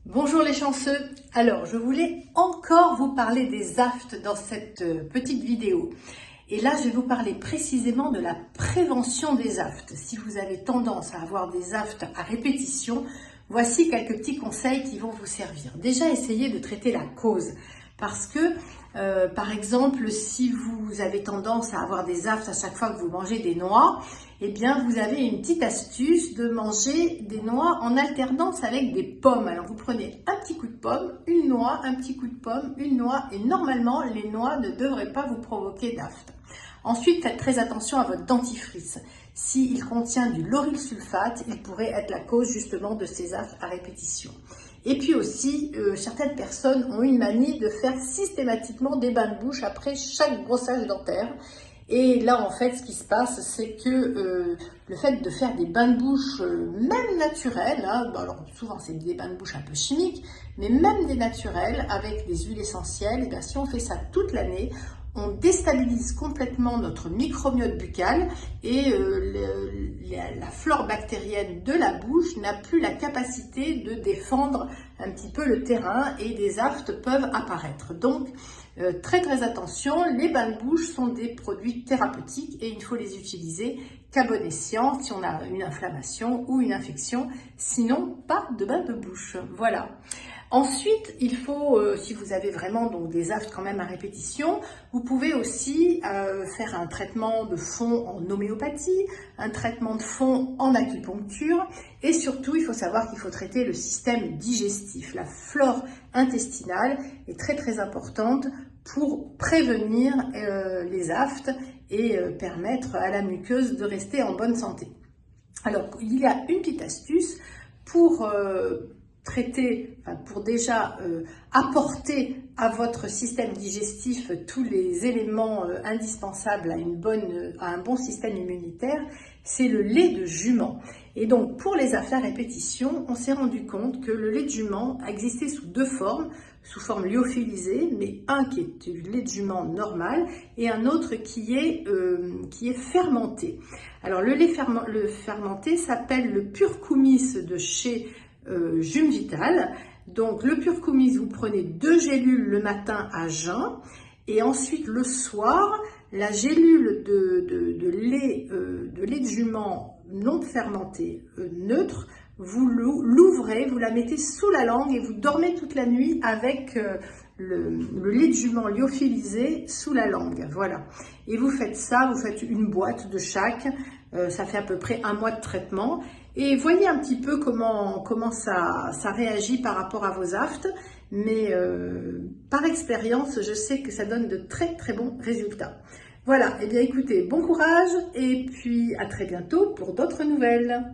Bonjour les chanceux. Alors, je voulais encore vous parler des aftes dans cette petite vidéo. Et là, je vais vous parler précisément de la prévention des aftes. Si vous avez tendance à avoir des aftes à répétition, voici quelques petits conseils qui vont vous servir. Déjà, essayez de traiter la cause. Parce que, par exemple, si vous avez tendance à avoir des aftes à chaque fois que vous mangez des noix, eh bien, vous avez une petite astuce de manger des noix en alternance avec des pommes. Alors, vous prenez un petit coup de pomme, une noix, un petit coup de pomme, une noix, et normalement, les noix ne devraient pas vous provoquer d'aftes. Ensuite, faites très attention à votre dentifrice. S'il contient du lauryl sulfate, il pourrait être la cause justement de ces aftes à répétition. Et puis aussi, certaines personnes ont une manie de faire systématiquement des bains de bouche après chaque brossage dentaire. Et là, en fait, ce qui se passe, c'est que le fait de faire des bains de bouche, même naturels, hein, alors souvent c'est des bains de bouche un peu chimiques, mais même des naturels avec des huiles essentielles, et bien, si on fait ça toute l'année, on déstabilise complètement notre microbiote buccal et la flore bactérienne de la bouche n'a plus la capacité de défendre un petit peu le terrain et des aftes peuvent apparaître. Donc, très attention, les bains de bouche sont des produits thérapeutiques et il faut les utiliser qu'à bon escient si on a une inflammation ou une infection, sinon pas de bain de bouche. Voilà. Ensuite, il faut, si vous avez vraiment donc des aftes quand même à répétition, vous pouvez aussi faire un traitement de fond en homéopathie, un traitement de fond en acupuncture et surtout, il faut savoir qu'il faut traiter le système digestif. La flore intestinale est très importante pour prévenir les aftes et permettre à la muqueuse de rester en bonne santé. Alors, il y a une petite astuce pour pour déjà apporter à votre système digestif tous les éléments indispensables à un bon système immunitaire, c'est le lait de jument. Et donc pour les aftes à répétition, on s'est rendu compte que le lait de jument existait sous deux formes, sous forme lyophilisée, mais un qui est du lait de jument normal et un autre qui est fermenté. Alors le lait fermenté s'appelle le Purkumis de chez Jume Vital. Donc le Purkumis, vous prenez 2 gélules le matin à jeun et ensuite le soir, la gélule de lait de jument non fermenté neutre, vous l'ouvrez, vous la mettez sous la langue et vous dormez toute la nuit avec le lait de jument lyophilisé sous la langue. Voilà. Et vous faites ça, vous faites une boîte de chaque, ça fait à peu près 1 mois de traitement. Et voyez un petit peu comment ça réagit par rapport à vos aftes. Mais par expérience, je sais que ça donne de très bons résultats. Voilà, et bien écoutez, bon courage et puis à très bientôt pour d'autres nouvelles.